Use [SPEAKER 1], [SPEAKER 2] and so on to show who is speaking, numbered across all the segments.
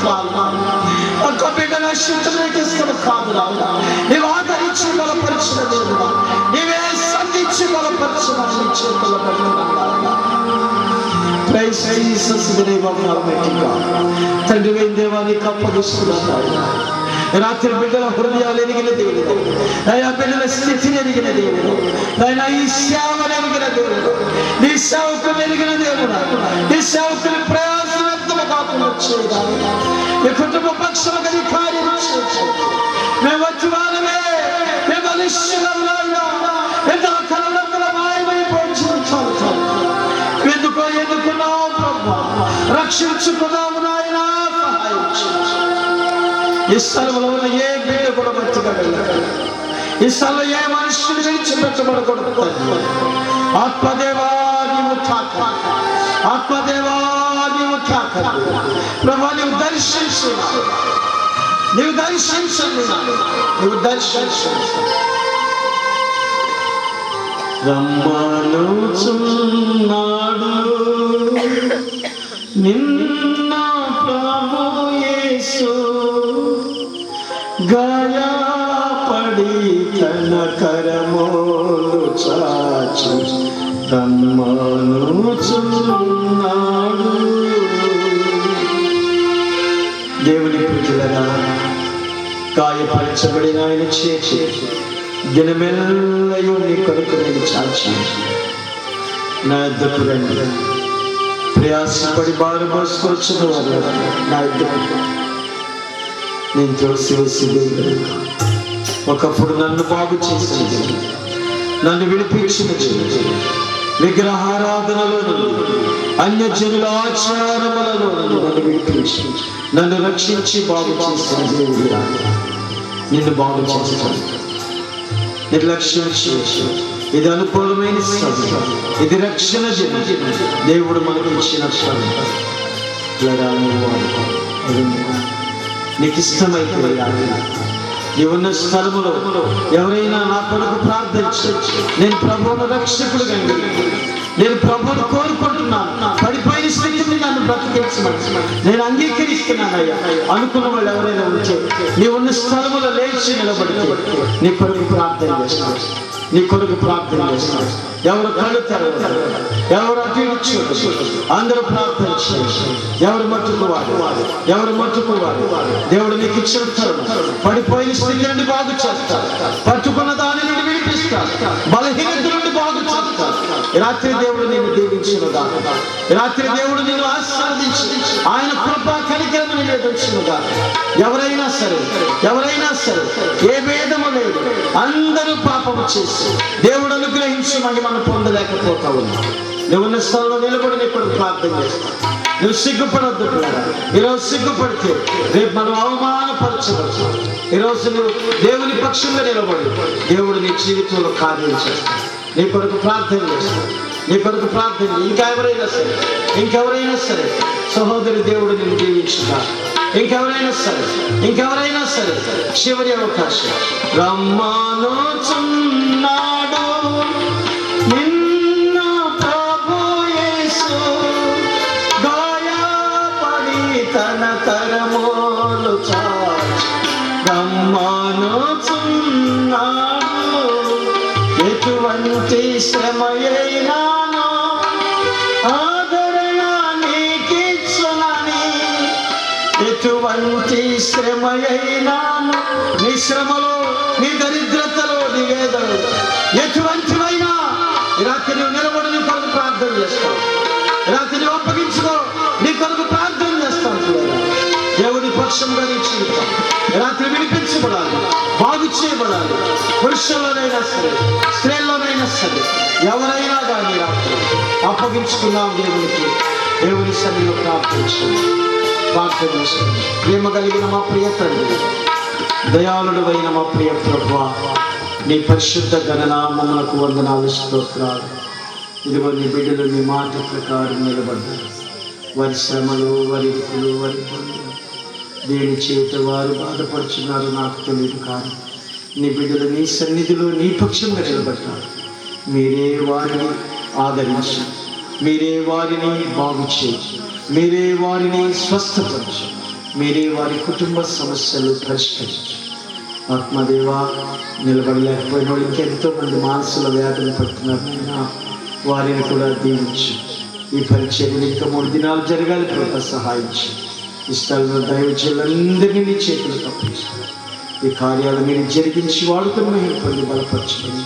[SPEAKER 1] స్తోత్రాలు. ఒక్క బిడ్డ నశించడానికి ఇష్టం కాదు రావునా. నీవు ఆదరించి బలపరిచిన దేవుడా, నీవే సంధించి బలపరిచిన నీ చేతుల్లో పెట్టుకున్నాను. Praise Jesus the name of almighty God. తండ్రి అయిన దేవానికి అప్పగిస్తున్నాను. రాత్రి బిడ్డల హృదయాలు ఎరిగిన దేవుడు, అయ్యా బిడ్డల స్థితిని ఎరిగిన దేవుడు, ఆయన ఈ సేవను ఎరిగిన దేవుడు, నీ సేవకుని ఎరిగిన దేవుడు, నీ సేవకుని ప్రయాసం వ్యక్తం కాకుండా చేయడాలి. ఈ కుటుంబ పక్షులకు నీ కార్యం చేయొచ్చు. మేము వచ్చి వారమే, మేము బలిష్ఠులము. ఎంతో కలవరముల మాయమైపోయించాలి. ఎందుకో ఎన్నుకున్నావు ప్రభు, రక్షించుకున్నాము నాయనా, సహాయం చేయి. ఈ స్థలంలో ఉన్న ఏ బిడ్డ కూడా మంచిగా వెళ్ళాలి. ఈ స్థలంలో ఏ మనుషులు విడిచిపెట్టబడకూడదు. ఆత్మదేవా నీవు తాకు, ఆత్మదేవా నీవు తాకు ప్రభు. నీవు దర్శించు, నీవు దర్శించండి, నీవు దర్శించు. రమ్మనుచున్నాడు నిన్న ప్రభు యేసు, గాయపడి తన కరములు చాచి రమ్మనుచున్నాడు. దేవుని ప్రియులారా, గాయపరచబడిన ఆయన చేతి దినమెల్లయూ నీ కొరకు నేను చాచి, నా యొద్దకు రండి. ప్రయాసపడి బారు మోసుకొచ్చిన వారు నా యొద్దకు, నేను తోసివేసి దేవుడు. ఒకప్పుడు నన్ను బాగు చేసింది, నన్ను విడిపించినది, విగ్రహారాధనలో అన్యజనుల ఆచారములలో నన్ను విడిపించి నన్ను రక్షించి బాగు చేసిన దేవుడు. నిన్ను బాగు చేస్తాను. నిర్లక్ష్యం చేయొచ్చు. ఇది అనుకూలమైన సమయం, ఇది రక్షణ దినం. దేవుడు మనకు ఇచ్చిన నీకు ఇష్టమైతే ఈ ఉన్న స్థలములో ఎవరైనా నా కొరకు ప్రార్థించు. నేను ప్రభువును రక్షకుడు కండి, నేను ప్రభువును కోరుకుంటున్నాను, పడిపోయిన స్థితిని నన్ను బ్రతికించమని నేను అంగీకరిస్తున్నానయ్యా అనుకున్న వాళ్ళు ఎవరైనా ఉంటే నీ ఉన్న స్థలములో లేచి నిలబడితే నీ కొరకు ప్రార్థన చేస్తాను, నీ కొరకు ప్రార్థన చేస్తాను. ఎవరు కళ్ళు తెరవరు, ఎవరు అటు ఇచ్చు, అందరూ ప్రార్థన చేయండి. ఎవరు మట్టుకువారు, ఎవరు మట్టుకువారు దేవుడు నీకు ఇచ్చిన పడిపోయిన స్థితి నుండి బాగు చేస్తారు, పట్టుకున్న దాని నుండి విడిపిస్తారు, బలహీనత నుండి బాగు చేస్తారు. రాత్రి దేవుడు నేను దీవించునుగా, రాత్రి దేవుడు నేను ఆశీర్వదించి ఆయన కృపా కనికరమని వేదించునుగా. ఎవరైనా సరే, ఎవరైనా సరే, ఏ భేదము లేదు, అందరూ పాపము చేసి దేవుడు అనుగ్రహించి మనం పొందలేకపోతా ఉన్నాం. నువ్వు ఉన్న స్థలంలో నిలబడి నీ కొరకు ప్రార్థన చేస్తావు. నువ్వు సిగ్గుపడొద్దు. ఈరోజు సిగ్గుపడితే రేపు మనం అవమానపరచబడతాం. ఈరోజు నువ్వు దేవుని పక్షంగా నిలబడి దేవుడు నీ జీవితంలో కార్యం చేస్తాడు. నీ కొరకు ప్రార్థన చేస్తాడు, నీ కొరకు ప్రార్థన. ఇంకెవరైనా సరే, ఇంకెవరైనా సరే సహోదరి దేవుడు నిన్ను దీవించుగా. ఇంకెవరైనా సరే, ఇంకెవరైనా సరే చివరి అవకాశం. రమ్మనుచున్నాడు నిన్న ప్రభు యేసు, గాయపడి తన కరములు చాచి రమ్మనుచున్నాడు. ఎటువంటి శ్రమయైనాను ఆదరణ నీకిచ్చునని, ఎటువంటి శ్రమయైనాను నీ శ్రమలో, నీ దరిద్రతలో, నీ వేదనలో ఎటువంటివైనా రాత్రి నువ్వు నిలబడి నీ కొరకు ప్రార్థన చేస్తావు. రాత్రి నువ్వు అప్పగించుకో, నీ కొరకు ప్రార్థన చేస్తావు. దేవుడి పక్షంగా నీ జీవితం రాత్రి వినిపించబడాలి, బాగు చేయబడాలి. పురుషుల్లోనైనా సరే, స్త్రీల్లోనైనా సరే, ఎవరైనా కానీ రాత్రి అప్పగించుకున్నాం దేవునికి. దేవుని సన్నిధిలో ప్రార్థించండి, ప్రార్థన చేస్తుంది. ప్రేమ కలిగిన మా ప్రియ తండ్రి, దయాళుడు అయిన మా ప్రియ ప్రభువా, నీ పరిశుద్ధ గణనామములకు వందనాలు, స్తోత్రాలు. ఇదిగో నీ బిడ్డలు నీ మాట ప్రకారం నిలబడ్డారు. వారి శ్రమలు, వారి ఇరుకులు, వారి పనులు దేని చేత వారు బాధపడుచున్నారు నాకు తెలియదు, కానీ నీ బిడ్డలు నీ సన్నిధిలో నీ పక్షంగా నిలబడ్డారు. మీరే వారిని ఆదరించి, మీరే వారిని బాగు చేయి, మీరే వారిని స్వస్థపరచు, మీరే వారి కుటుంబ సమస్యలు పరిష్కరించు. ఆత్మదేవ, నిలబడలేకపోయిన వాళ్ళు ఇంకెంతో మంది మానసిక వ్యాధులు పడుతున్నారు, వారిని కూడా దీవించు. ఈ పరిచర్యలు ఇంకా 3 దినాలు జరగాలి ప్రభు, సహాయించు. ఇష్టాలను దైవజనులందరినీ నీ చేతులు తప్పించు. ఈ కార్యాలు మీరు జరిగించి వాడుకున్న పొంది బలపరచమని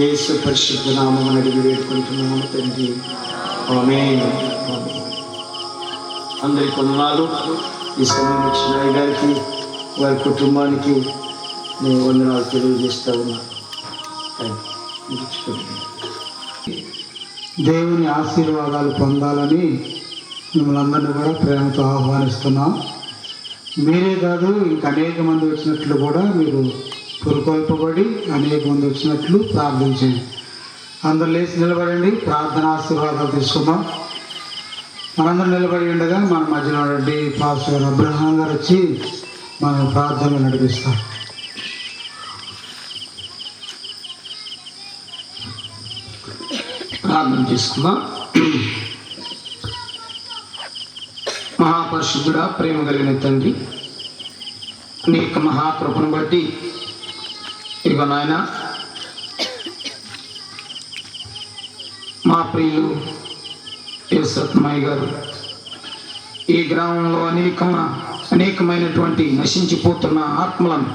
[SPEAKER 1] యేసు పరిశుద్ధ నామమున అడిగి వేడుకుంటున్నాము తండ్రి, ఆమేన్. అందరికీ వందనాలు. ఈ సమయం ఇచ్చిన అయ్యగారికి, వారి కుటుంబానికి నేను వందనాలు తెలియజేస్తా ఉన్నాను.
[SPEAKER 2] దేవుని ఆశీర్వాదాలు పొందాలని మిమ్మల్ని అందరినీ కూడా ప్రేమతో ఆహ్వానిస్తున్నాం. మీరే కాదు, ఇంకా అనేక మంది వచ్చినట్లు కూడా మీరు పురుకొల్పబడి అనేక మంది వచ్చినట్లు ప్రార్థించండి. అందరూ లేచి నిలబడండి, ప్రార్థన ఆశీర్వాదాలు తీసుకుందాం. మనందరూ నిలబడి ఉండగా మన మధ్యలో ఉండండి పాస్టర్ అబ్రహాం గారు వచ్చి మన ప్రార్థనలు నడిపిస్తారు.
[SPEAKER 3] ప్రార్థన చేసుకుందాం. మహాపరిశుద్ధుడా, ప్రేమ కలిగిన తండ్రి, నీ యొక్క మహాకృపను బట్టి ఇదిగో నాయన మా ప్రియులు యేసత్మయ్య గారు ఈ గ్రామంలో అనేకమైనటువంటి నశించిపోతున్న ఆత్మలను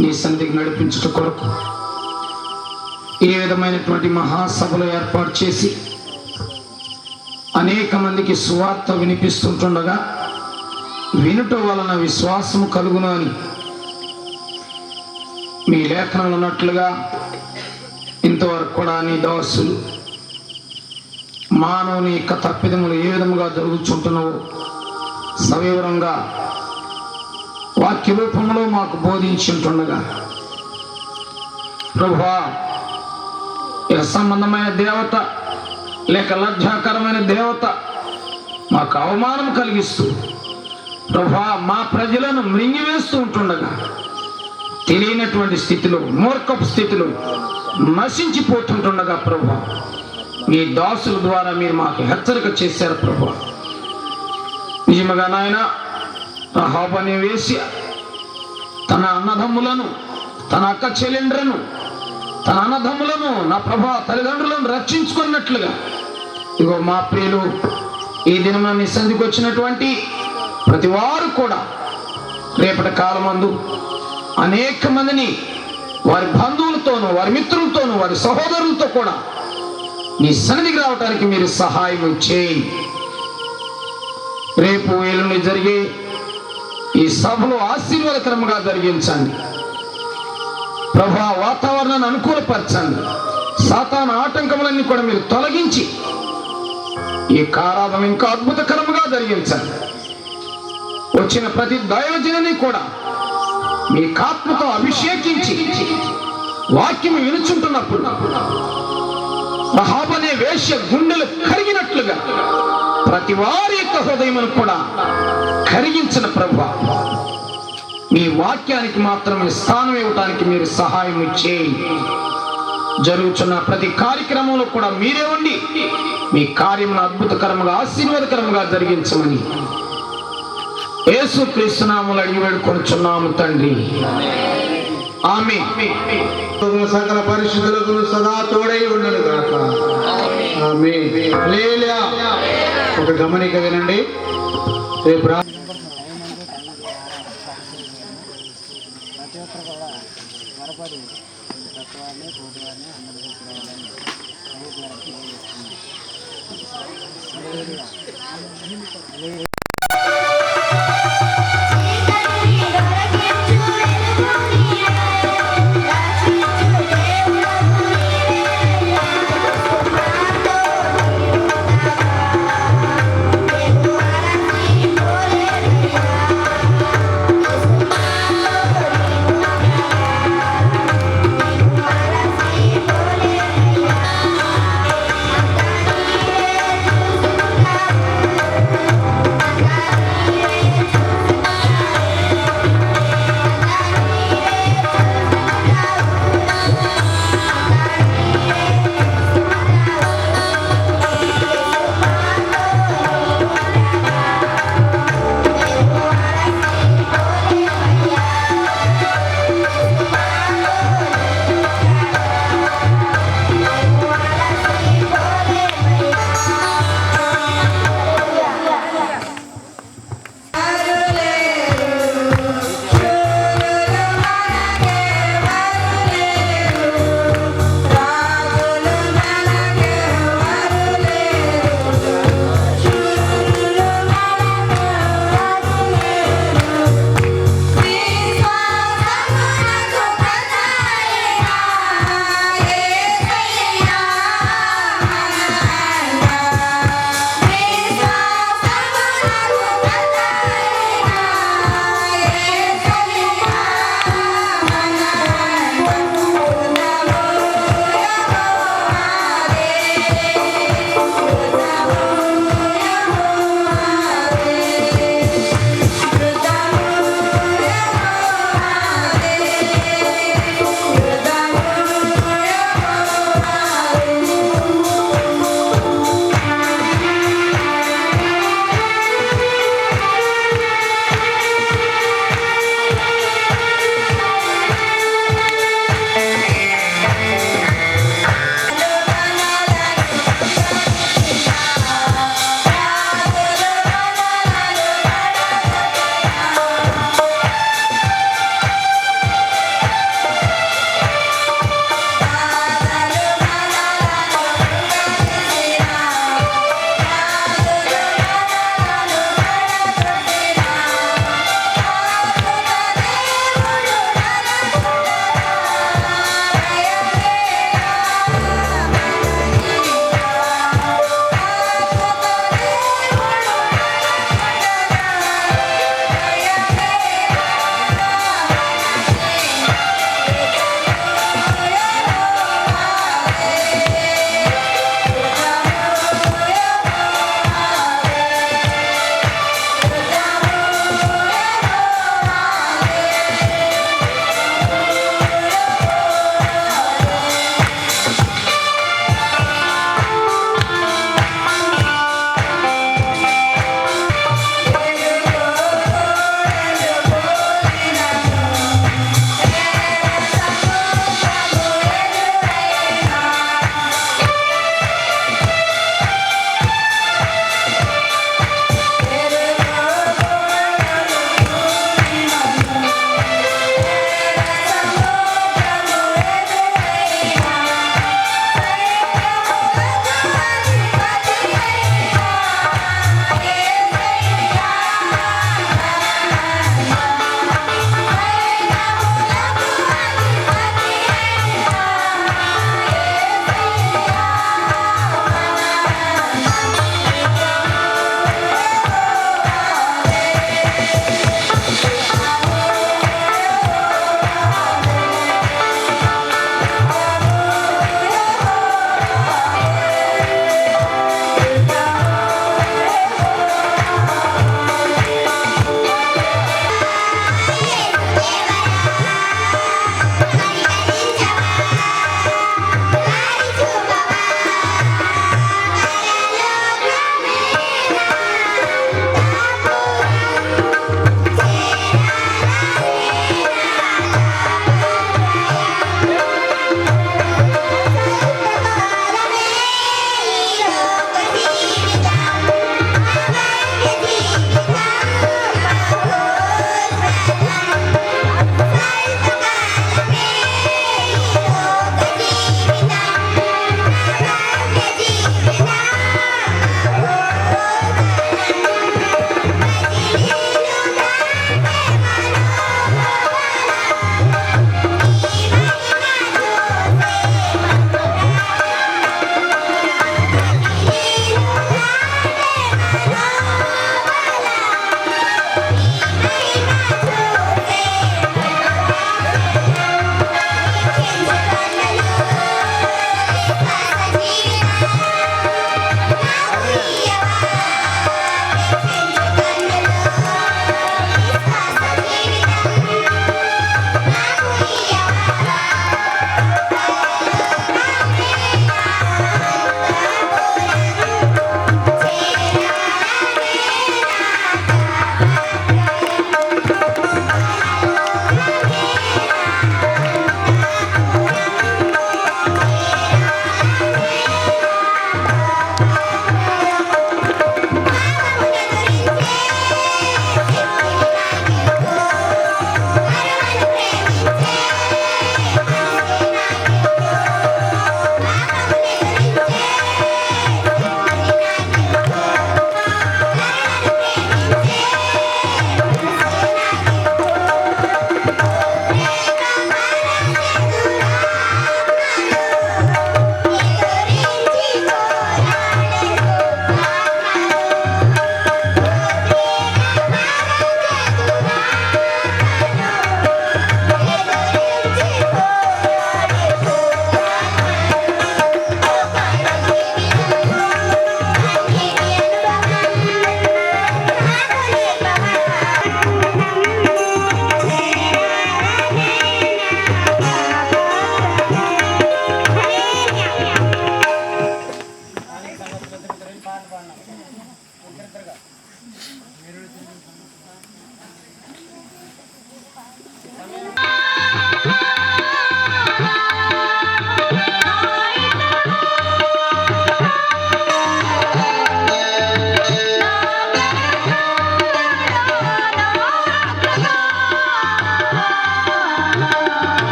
[SPEAKER 3] నీ సన్నిధికి నడిపించుట కొరకు ఏ విధమైనటువంటి మహాసభలు ఏర్పాటు చేసి అనేక మందికి సువార్త వినిపిస్తుంటుండగా వినుట వలన విశ్వాసము కలుగును అని మీ లేఖనంలో ఉన్నట్లుగా ఇంతవరకు కూడా నీ దాసులు మానవుని యొక్క తప్పిదములు ఏ విధముగా జరుగుతుంటున్నావో సవివరంగా వాక్య రూపంలో మాకు బోధించి ఉంటుండగా ప్రభువా, సంబంధమైన దేవత లేక లజ్జాకరమైన దేవత మాకు అవమానం కలిగిస్తూ ప్రభువా మా ప్రజలను మృంగివేస్తూ ఉంటుండగా తెలియనటువంటి స్థితిలో, మూర్ఖపు స్థితిలో నశించిపోతుంటుండగా ప్రభువా మీ దాసుల ద్వారా మీరు మాకు హెచ్చరిక చేశారు ప్రభువా. నిజముగా నాయన రహాబు అనే వేశ్య తన అన్నదమ్ములను, తన అక్క చెల్లెండ్రను, తన అన్నదమ్ములను, నా ప్రభా తల్లిదండ్రులను రక్షించుకున్నట్లుగా ఇగో మా ప్రియులు ఈ దినం నీ సంధికి వచ్చినటువంటి ప్రతి వారు కూడా రేపటి కాలమందు అనేక మందిని వారి బంధువులతోనూ, వారి మిత్రులతోనూ, వారి సహోదరులతో కూడా నీ సన్నిధికి రావటానికి మీరు సహాయం చేయండి. రేపు ఎల్లుండి జరిగే ఈ సభలో ఆశీర్వాదకరంగా జరిగించండి ప్రభా. వాతావరణాన్ని అనుకూలపరచండి. సాతాను ఆటంకములన్నీ కూడా మీరు తొలగించి ఈ ఆరాధన ఇంకా అద్భుతకరంగా జరిగించండి. వచ్చిన ప్రతి దైవజనుని కూడా మీ ఆత్మతో అభిషేకించి వాక్యం వినుచుంటున్నప్పుడు రహాబు అనే వేశ్య గుండెలు కరిగినట్లుగా ప్రతి వారి యొక్క హృదయమును కూడా కరిగించిన ప్రభువా, మీ వాక్యానికి మాత్రమే స్థానం ఇవ్వటానికి మీరు సహాయం చేయండి. జరుగుతున్న ప్రతి కార్యక్రమంలో కూడా మీరే ఉండి మీ కార్యమును అద్భుతకరంగా ఆశీర్వాదకరంగా జరిగించమని యేసుక్రీస్తు నామములో అడిగి వేడుకొనుచున్నాము తండ్రి, ఆమేన్.
[SPEAKER 2] సకల పరిశుద్ధులకు సదా తోడై ఉండను గాక, ఆమేన్. హల్లెలూయా. ఒక గమనిక వినండి. రేపు